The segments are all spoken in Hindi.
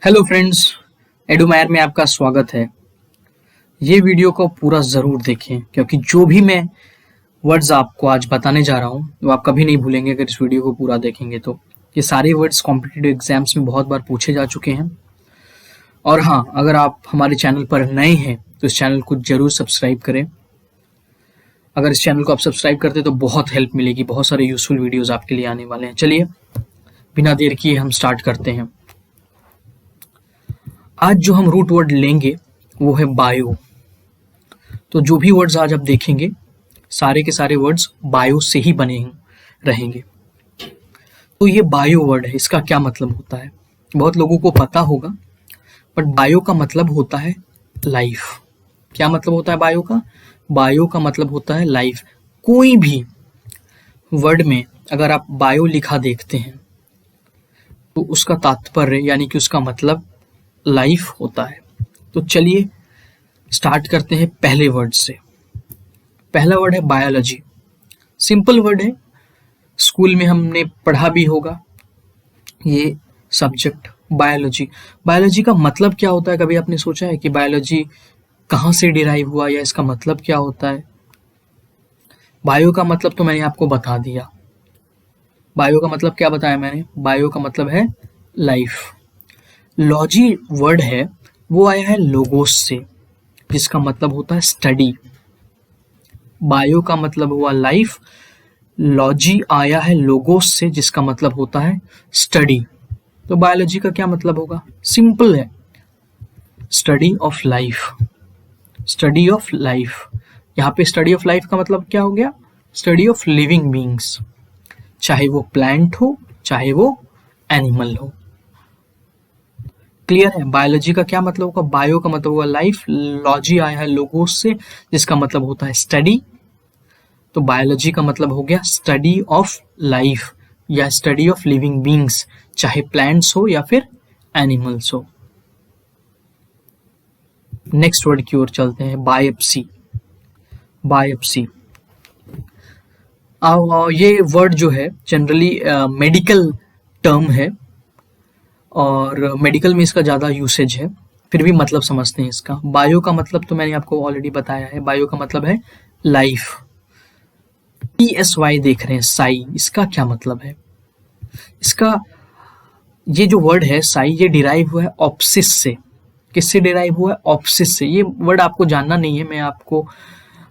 हेलो फ्रेंड्स, एडुमायर में आपका स्वागत है। ये वीडियो को पूरा ज़रूर देखें क्योंकि जो भी मैं वर्ड्स आपको आज बताने जा रहा हूँ वो आप कभी नहीं भूलेंगे अगर इस वीडियो को पूरा देखेंगे तो। ये सारे वर्ड्स कॉम्पिटिटिव एग्जाम्स में बहुत बार पूछे जा चुके हैं। और हाँ, अगर आप हमारे चैनल पर नए हैं तो इस चैनल को जरूर सब्सक्राइब करें। अगर इस चैनल को आप सब्सक्राइब करते तो बहुत हेल्प मिलेगी, बहुत सारे यूजफुल वीडियोज़ आपके लिए आने वाले हैं। चलिए बिना देर किए हम स्टार्ट करते हैं। आज जो हम रूट वर्ड लेंगे वो है बायो। तो जो भी वर्ड्स आज आप देखेंगे सारे के सारे वर्ड्स बायो से ही बने रहेंगे। तो ये बायो वर्ड है, इसका क्या मतलब होता है बहुत लोगों को पता होगा, बट बायो का मतलब होता है लाइफ। क्या मतलब होता है बायो का? बायो का मतलब होता है लाइफ। कोई भी वर्ड में अगर आप बायो लिखा देखते हैं तो उसका तात्पर्य यानी कि उसका मतलब लाइफ होता है। तो चलिए स्टार्ट करते हैं पहले वर्ड से। पहला वर्ड है बायोलॉजी। सिंपल वर्ड है, स्कूल में हमने पढ़ा भी होगा ये सब्जेक्ट बायोलॉजी। बायोलॉजी का मतलब क्या होता है? कभी आपने सोचा है कि बायोलॉजी कहाँ से डिराइव हुआ या इसका मतलब क्या होता है? बायो का मतलब तो मैंने आपको बता दिया। बायो का मतलब क्या बताया मैंने? बायो का मतलब है लाइफ। लॉजी वर्ड है वो आया है लोगोस से, जिसका मतलब होता है स्टडी। बायो का मतलब हुआ लाइफ, लॉजी आया है लोगोस से जिसका मतलब होता है स्टडी। तो बायोलॉजी का क्या मतलब होगा? सिंपल है, study of life. Study of life, यहाँ पे स्टडी ऑफ लाइफ का मतलब क्या हो गया? स्टडी ऑफ लिविंग बींग्स, चाहे वो प्लांट हो चाहे वो एनिमल हो। क्लियर है? बायोलॉजी का क्या मतलब होगा? बायो का मतलब होगा लाइफ, लॉजी आया है लोगोस से जिसका मतलब होता है स्टडी। तो बायोलॉजी का मतलब हो गया स्टडी ऑफ लाइफ या स्टडी ऑफ लिविंग बींग्स, चाहे प्लांट्स हो या फिर एनिमल्स हो। नेक्स्ट वर्ड की ओर चलते हैं, बायोप्सी। बायोप्सी ये वर्ड जो है जनरली मेडिकल टर्म है और मेडिकल में इसका ज़्यादा यूसेज है, फिर भी मतलब समझते हैं इसका। बायो का मतलब तो मैंने आपको ऑलरेडी बताया है, बायो का मतलब है लाइफ। PSY देख रहे हैं, साई, इसका क्या मतलब है? इसका ये जो वर्ड है साई, ये डिराइव हुआ है ऑप्सिस से। किससे डिराइव हुआ है? ऑप्सिस से। ये वर्ड आपको जानना नहीं है, मैं आपको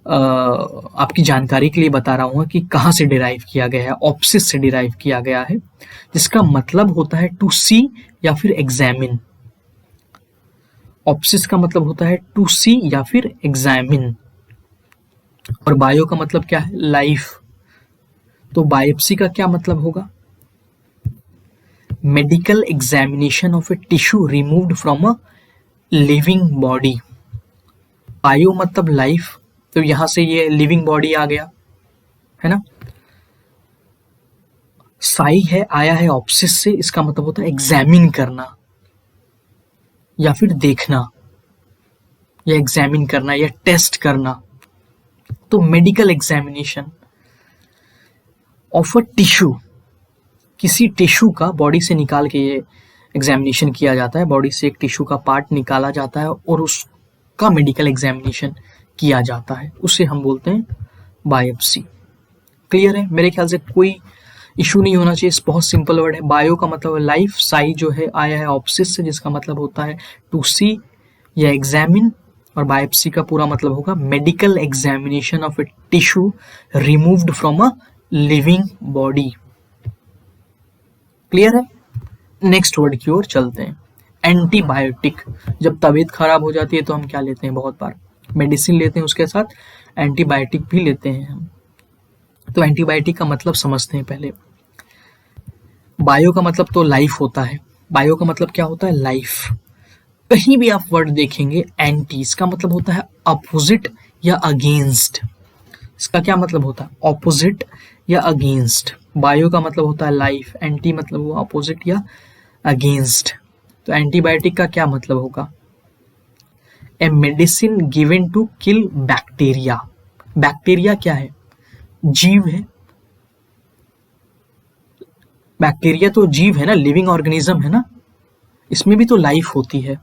आपकी जानकारी के लिए बता रहा हूँ कि कहाँ से डिराइव किया गया है। ऑप्सिस से डिराइव किया गया है, जिसका मतलब होता है टू सी या फिर एग्जामिन। ऑप्सिस का मतलब होता है टू सी या फिर एग्जामिन। और बायो का मतलब क्या है? लाइफ। तो बायोप्सी का क्या मतलब होगा? Medical examination of a tissue removed from a living body. Bio मतलब लाइफ, तो यहां से ये लिविंग बॉडी आ गया, है ना। साई है, आया है ऑप्सिस से, इसका मतलब होता है एग्जामिन करना या फिर देखना या एग्जामिन करना या टेस्ट करना। तो medical examination of a tissue, किसी टिश्यू का बॉडी से निकाल के ये एग्जामिनेशन किया जाता है। बॉडी से एक टिश्यू का पार्ट निकाला जाता है और उसका मेडिकल एग्जामिनेशन किया जाता है, उसे हम बोलते हैं बायोप्सी। क्लियर है? मेरे ख्याल से कोई इशू नहीं होना चाहिए, बहुत सिंपल वर्ड है। बायो का मतलब है लाइफ, साई जो है आया है ऑप्सिस से जिसका मतलब होता है टू सी या एग्जामिन, और बायोप्सी का पूरा मतलब होगा medical examination of a tissue removed from a living body. Clear है? नेक्स्ट वर्ड की ओर चलते हैं, एंटीबायोटिक। जब तबीयत खराब हो जाती है तो हम क्या लेते हैं? बहुत बार मेडिसिन लेते हैं, उसके साथ एंटीबायोटिक भी लेते हैं हम। तो एंटीबायोटिक का मतलब समझते हैं पहले। बायो का मतलब तो लाइफ होता है। बायो का मतलब क्या होता है? लाइफ। कहीं भी आप वर्ड देखेंगे एंटी, इसका मतलब होता है अपोजिट या अगेंस्ट। इसका क्या मतलब होता है? ऑपोजिट या अगेंस्ट। बायो का मतलब होता है लाइफ, एंटी मतलब हुआ अपोजिट या अगेंस्ट। तो एंटीबायोटिक का क्या मतलब होगा? A medicine given to kill bacteria. Bacteria क्या है? जीव है। बैक्टीरिया तो जीव है ना, लिविंग ऑर्गेनिज्म है ना। इसमें भी तो लाइफ होती है,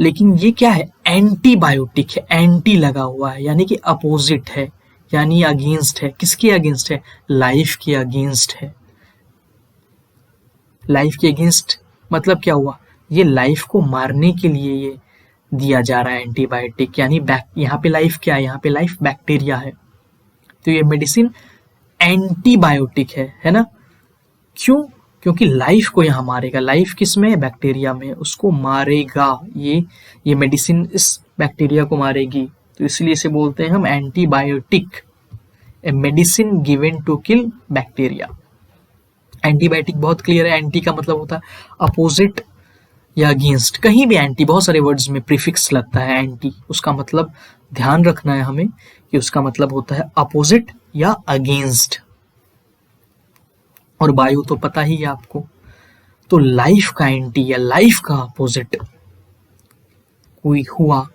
लेकिन ये क्या है, एंटीबायोटिक है, एंटी लगा हुआ है, यानी कि अपोजिट है, यानी अगेंस्ट है। किसके अगेंस्ट है? लाइफ के अगेंस्ट है। लाइफ के अगेंस्ट मतलब क्या हुआ, ये लाइफ को मारने के लिए ये दिया जा रहा है एंटीबायोटिक, यानी यहाँ पे लाइफ क्या है, यहाँ पे लाइफ बैक्टीरिया है, तो ये मेडिसिन एंटीबायोटिक है ना। क्यों? क्योंकि लाइफ को यहाँ मारेगा। लाइफ किस में है? बैक्टीरिया में, उसको मारेगा। ये मेडिसिन इस बैक्टीरिया को मारेगी, तो इसलिए इसे बोलते हैं हम antibiotic, a medicine given to kill bacteria. Antibiotic बहुत क्लियर है, एंटी का मतलब होता है अपोजिट या अगेंस्ट। कहीं भी एंटी, बहुत सारे वर्ड्स में प्रीफिक्स लगता है एंटी, उसका मतलब ध्यान रखना है हमें कि उसका मतलब होता है अपोजिट या अगेंस्ट। और बायो तो पता ही है आपको। तो लाइफ का एंटी या लाइफ का अपोजिट कोई हुआ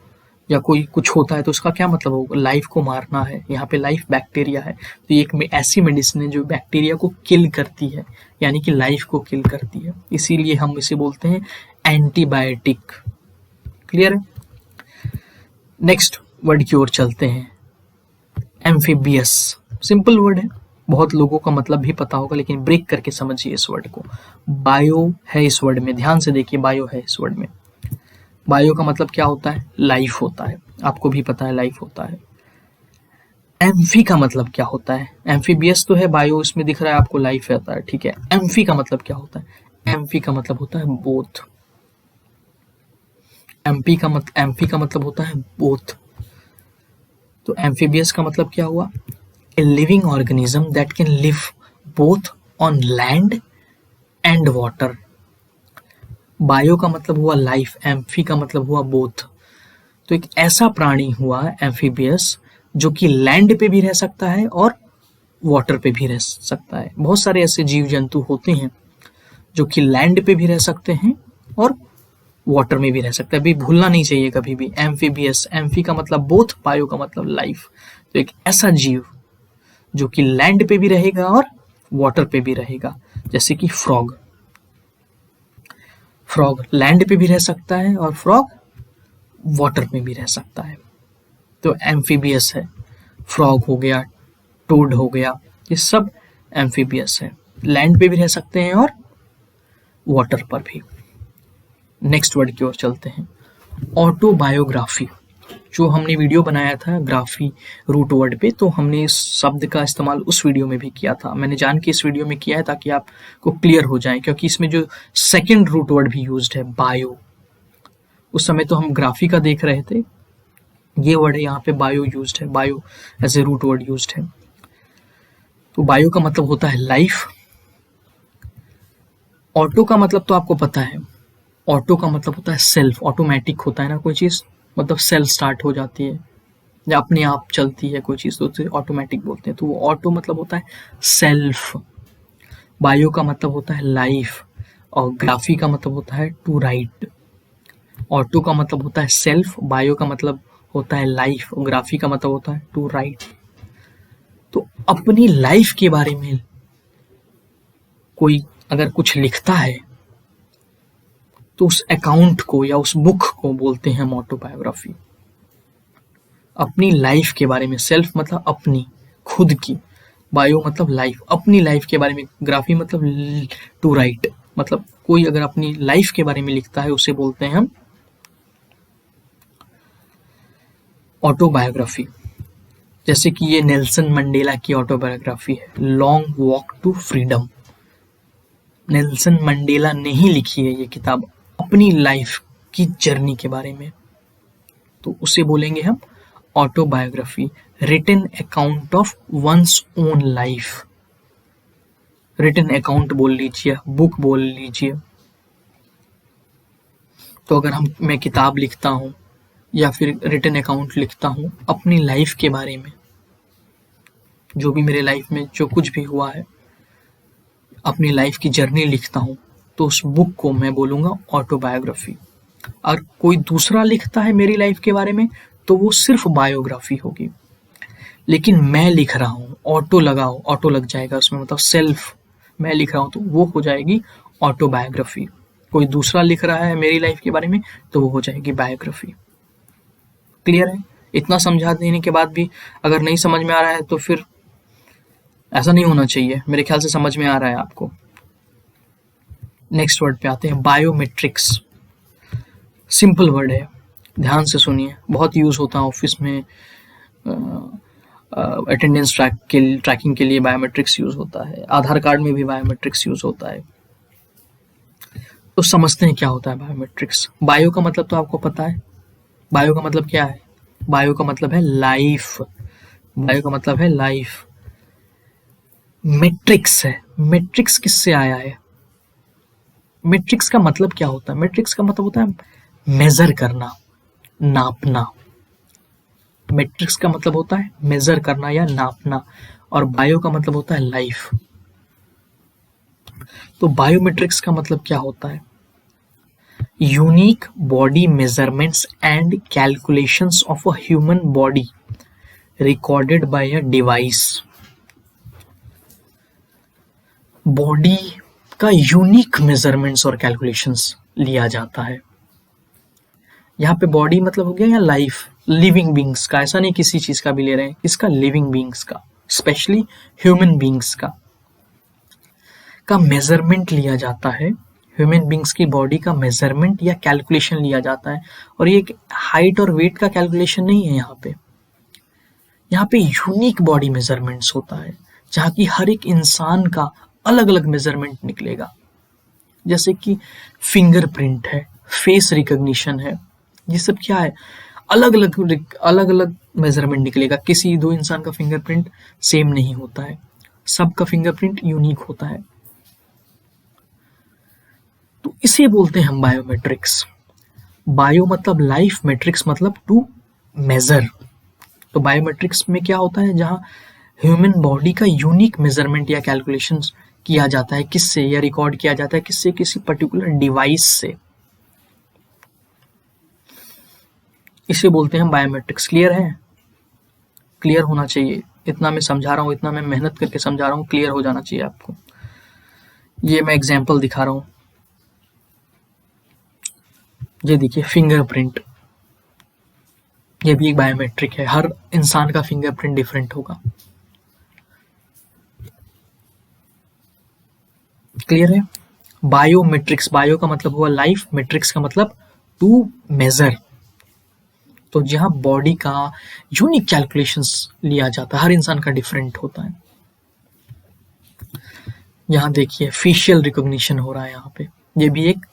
या कोई कुछ होता है तो उसका क्या मतलब होगा, लाइफ को मारना है। यहाँ पे लाइफ बैक्टीरिया है, तो ये एक ऐसी मेडिसिन है जो बैक्टीरिया को किल करती है, यानी कि लाइफ को किल करती है, इसीलिए हम इसे बोलते हैं एंटीबायोटिक। क्लियर है? नेक्स्ट वर्ड की ओर चलते हैं, एम्फीबियस। सिंपल वर्ड है, बहुत लोगों का मतलब भी पता होगा, लेकिन ब्रेक करके समझिए इस वर्ड को। बायो है इस वर्ड में, ध्यान से देखिए, बायो है इस वर्ड में। बायो का मतलब क्या होता है? लाइफ होता है, आपको भी पता है लाइफ होता है। एम्फी का मतलब क्या होता है? एम्फीबियस तो है, बायो इसमें दिख रहा है आपको, लाइफ रहता है, ठीक है। एम्फी का मतलब क्या होता है? एम्फी का मतलब होता है बोथ। एम्फी का मतलब होता है बोथ। तो एम्फीबियस का मतलब क्या हुआ? A living organism that can live both on land and water. Bio का मतलब हुआ लाइफ, एम्फी का मतलब हुआ बोथ। तो एक ऐसा प्राणी हुआ एम्फीबियस जो कि लैंड पे भी रह सकता है और वाटर पे भी रह सकता है। बहुत सारे ऐसे जीव जंतु होते हैं जो कि लैंड पे भी रह सकते हैं और वाटर में भी रह सकता है। अभी भूलना नहीं चाहिए कभी भी, एम्फीबियस, एम्फी का मतलब बोथ, बायो का मतलब लाइफ। तो एक ऐसा जीव जो कि लैंड पे भी रहेगा और वाटर पे भी रहेगा, जैसे कि फ्रॉग। फ्रॉग लैंड पे भी रह सकता है और फ्रॉग वाटर में भी रह सकता है, तो एम्फीबियस है। फ्रॉग हो गया, टोड हो गया, ये सब एम्फीबियस है, लैंड पे भी रह सकते हैं और वाटर पर भी। नेक्स्ट वर्ड की ओर चलते हैं, ऑटोबायोग्राफी। जो हमने वीडियो बनाया था ग्राफी रूट वर्ड पे, तो हमने इस शब्द का इस्तेमाल उस वीडियो में भी किया था। मैंने जान के इस वीडियो में किया है ताकि आपको क्लियर हो जाए, क्योंकि इसमें जो सेकंड रूट वर्ड भी यूज्ड है बायो, उस समय तो हम ग्राफी का देख रहे थे, ये वर्ड है यहाँ पे बायो यूज्ड है, bio as a root word used है। तो बायो का मतलब होता है लाइफ। ऑटो का मतलब तो आपको पता है, ऑटो का मतलब होता है सेल्फ, ऑटोमेटिक होता है ना कोई चीज, मतलब सेल्फ स्टार्ट हो जाती है या अपने आप चलती है कोई चीज, तो उसे ऑटोमेटिक बोलते हैं। तो वो ऑटो मतलब होता है सेल्फ। बायो का मतलब होता है लाइफ, और ग्राफी का मतलब होता है टू राइट। ऑटो का मतलब होता है सेल्फ, बायो का मतलब होता है लाइफ, और ग्राफी का मतलब होता है टू राइट। तो अपनी लाइफ के बारे में कोई अगर कुछ लिखता है तो उस अकाउंट को या उस बुक को बोलते हैं ऑटोबायोग्राफी। अपनी लाइफ के बारे में, सेल्फ मतलब अपनी, खुद की, बायो मतलब लाइफ, अपनी लाइफ के बारे में, ग्राफी मतलब टू राइट, मतलब कोई अगर अपनी लाइफ के बारे में लिखता है उसे बोलते हैं हम ऑटोबायोग्राफी। जैसे कि ये नेल्सन मंडेला की ऑटोबायोग्राफी है, long walk to freedom. Nelson Mandela ने ही लिखी है ये किताब अपनी लाइफ की जर्नी के बारे में, तो उसे बोलेंगे हम autobiography, written account of one's own life. Written account बोल लीजिए, बुक बोल लीजिए। तो अगर मैं किताब लिखता हूँ या फिर रिटन अकाउंट लिखता हूँ अपनी लाइफ के बारे में, जो भी मेरे लाइफ में जो कुछ भी हुआ है, अपनी लाइफ की जर्नी लिखता हूँ, तो उस बुक को मैं बोलूँगा ऑटोबायोग्राफी। और कोई दूसरा लिखता है मेरी लाइफ के बारे में तो वो सिर्फ बायोग्राफी होगी। लेकिन मैं लिख रहा हूँ, ऑटो लगाओ, ऑटो लग जाएगा उसमें, मतलब सेल्फ, मैं लिख रहा हूँ तो वो हो जाएगी ऑटोबायोग्राफी। कोई दूसरा लिख रहा है मेरी लाइफ के बारे में तो वो हो जाएगी बायोग्राफी। क्लियर है? इतना समझा देने के बाद भी अगर नहीं समझ में आ रहा है तो फिर ऐसा नहीं होना चाहिए। मेरे ख्याल से समझ में आ रहा है आपको। नेक्स्ट वर्ड पे आते हैं, बायोमेट्रिक्स। सिंपल वर्ड है, ध्यान से सुनिए, बहुत यूज होता है ऑफिस में। अटेंडेंस ट्रैकिंग के लिए बायोमेट्रिक्स यूज होता है, आधार कार्ड में भी बायोमेट्रिक्स यूज होता है। तो समझते हैं क्या होता है बायोमेट्रिक्स। बायो का मतलब तो आपको पता है, बायो का मतलब क्या है? बायो का मतलब है लाइफ। बायो का मतलब है लाइफ। मैट्रिक्स है, मैट्रिक्स किससे आया है? मैट्रिक्स का मतलब क्या होता है? मैट्रिक्स का मतलब होता है मेजर करना, नापना। मैट्रिक्स का मतलब होता है मेजर करना या नापना, और बायो का मतलब होता है लाइफ। तो बायोमेट्रिक्स का मतलब क्या होता है? Unique body measurements and calculations of a human body recorded by a device. Body का यूनिक मेजरमेंट्स और कैलकुलेशंस लिया जाता है। यहाँ पे बॉडी मतलब हो गया या लाइफ, लिविंग बींग्स का, ऐसा नहीं किसी चीज का भी ले रहे हैं, इसका लिविंग बींग्स का, स्पेशली ह्यूमन बींग्स का मेजरमेंट लिया जाता है। ह्यूमन बींग्स की बॉडी का मेजरमेंट या कैलकुलेशन लिया जाता है। और ये हाइट और वेट का कैलकुलेशन नहीं है यहाँ पे यूनिक बॉडी मेजरमेंट्स होता है, जहाँ की हर एक इंसान का अलग अलग मेजरमेंट निकलेगा। जैसे कि फिंगरप्रिंट है, फेस रिकॉग्निशन है, ये सब क्या है? अलग अलग मेजरमेंट निकलेगा। किसी दो इंसान का फिंगरप्रिंट सेम नहीं होता है, सबका फिंगरप्रिंट यूनिक होता है। तो इसे बोलते हैं हम बायोमेट्रिक्स। बायो मतलब लाइफ, मैट्रिक्स मतलब टू मेजर। तो बायोमेट्रिक्स में क्या होता है? जहां ह्यूमन बॉडी का यूनिक मेजरमेंट या कैलकुलेशन किया जाता है, किससे? या रिकॉर्ड किया जाता है किससे? किसी पर्टिकुलर डिवाइस से। इसे बोलते हैं बायोमेट्रिक्स। क्लियर है? क्लियर होना चाहिए। इतना मैं समझा रहा हूँ, इतना मैं मेहनत करके समझा रहा हूँ, क्लियर हो जाना चाहिए आपको। ये मैं एग्जाम्पल दिखा रहा हूँ, ये देखिए फिंगरप्रिंट, ये भी एक बायोमेट्रिक है। हर इंसान का फिंगरप्रिंट डिफरेंट होगा। क्लियर है? बायोमेट्रिक्स, बायो का मतलब हुआ लाइफ, मैट्रिक्स का मतलब टू मेजर। तो जहां बॉडी का यूनिक कैलकुलेशंस लिया जाता है, हर इंसान का डिफरेंट होता है। यहाँ देखिए फेशियल रिकॉग्निशन हो रहा है यहाँ पे, ये भी एक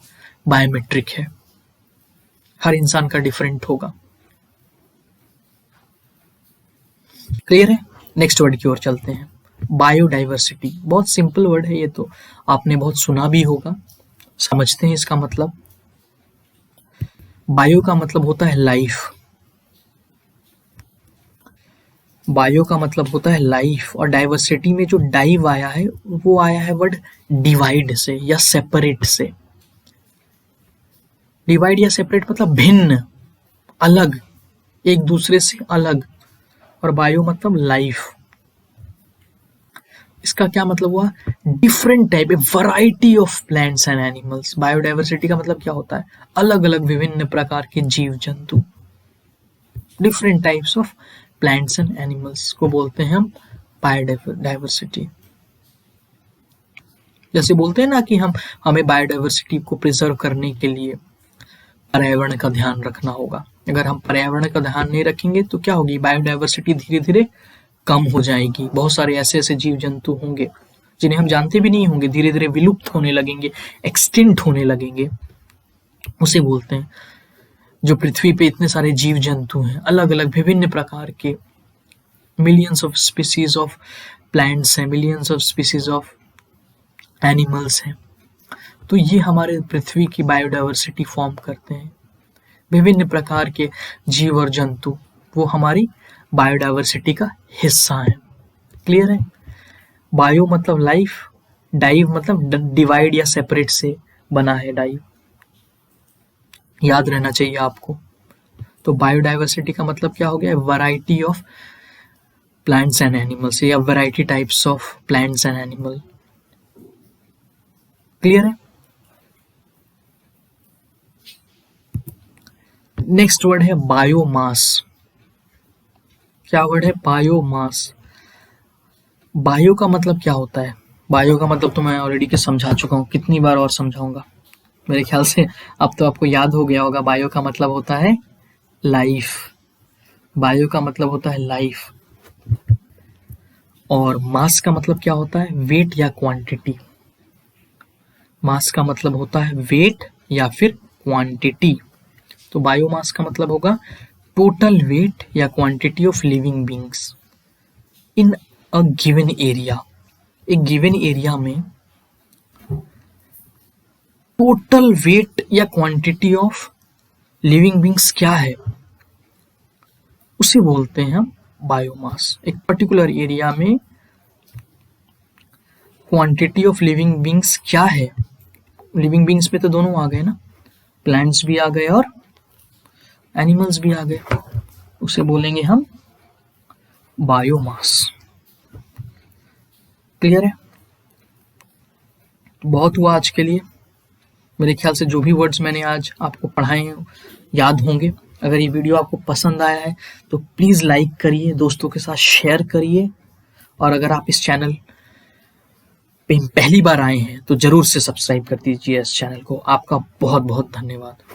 बायोमेट्रिक है, हर इंसान का डिफरेंट होगा। क्लियर है? नेक्स्ट वर्ड की ओर चलते हैं, बायोडाइवर्सिटी। बहुत सिंपल वर्ड है ये, तो आपने बहुत सुना भी होगा। समझते हैं इसका मतलब। बायो का मतलब होता है लाइफ, बायो का मतलब होता है लाइफ, और डाइवर्सिटी में जो डाइव आया है वो आया है वर्ड डिवाइड से या सेपरेट से। डिवाइड या सेपरेट मतलब भिन्न, अलग, एक दूसरे से अलग। और बायो मतलब लाइफ। इसका क्या मतलब हुआ? Different type, variety of plants and animals. Biodiversity का मतलब क्या होता है? अलग अलग विभिन्न प्रकार के जीव जंतु, different types of plants and animals को बोलते हैं हम बायोडाइवर्सिटी। जैसे बोलते हैं ना कि हमें बायोडाइवर्सिटी को प्रिजर्व करने के लिए पर्यावरण का ध्यान रखना होगा। अगर हम पर्यावरण का ध्यान नहीं रखेंगे तो क्या होगी? बायोडाइवर्सिटी धीरे धीरे कम हो जाएगी। बहुत सारे ऐसे ऐसे जीव जंतु होंगे जिन्हें हम जानते भी नहीं होंगे, धीरे धीरे विलुप्त होने लगेंगे, एक्सटिंक्ट होने लगेंगे। उसे बोलते हैं, जो पृथ्वी पे इतने सारे जीव जंतु हैं, अलग अलग विभिन्न प्रकार के, millions of species of plants हैं, millions of species of animals हैं। तो ये हमारे पृथ्वी की बायोडाइवर्सिटी फॉर्म करते हैं। विभिन्न प्रकार के जीव और जंतु वो हमारी बायोडाइवर्सिटी का हिस्सा है। क्लियर है? बायो मतलब लाइफ, डाइव मतलब डिवाइड या सेपरेट से बना है डाइव, याद रहना चाहिए आपको। तो बायोडाइवर्सिटी का मतलब क्या हो गया? Variety of plants and animals या variety types of plants and animal. Clear है? नेक्स्ट वर्ड है बायोमास। क्या वर्ड है? बायोमास। बायो का मतलब क्या होता है? बायो का मतलब तो मैं ऑलरेडी के समझा चुका हूँ, कितनी बार और समझाऊंगा। मेरे ख्याल से अब तो आपको याद हो गया होगा। बायो का मतलब होता है लाइफ। बायो का मतलब होता है लाइफ। और मास का मतलब क्या होता है? वेट या क्वांटिटी। मास का मतलब होता है वेट या फिर क्वांटिटी। तो बायोमास का मतलब होगा टोटल वेट या quantity of living beings in a given area. एक गिवन एरिया में टोटल वेट या क्वांटिटी ऑफ लिविंग बींग्स क्या है, उसे बोलते हैं हम बायोमास। एक पर्टिकुलर एरिया में क्वांटिटी ऑफ लिविंग बींग्स क्या है। लिविंग बींग्स में तो दोनों आ गए ना, प्लांट्स भी आ गए और एनिमल्स भी आ गए, उसे बोलेंगे हम बायोमास। क्लियर है? बहुत हुआ आज के लिए। मेरे ख्याल से जो भी वर्ड्स मैंने आज आपको पढ़ाए हैं याद होंगे। अगर ये वीडियो आपको पसंद आया है तो प्लीज़ लाइक करिए, दोस्तों के साथ शेयर करिए, और अगर आप इस चैनल पे पहली बार आए हैं तो ज़रूर से सब्सक्राइब कर दीजिए इस चैनल को। आपका बहुत बहुत धन्यवाद।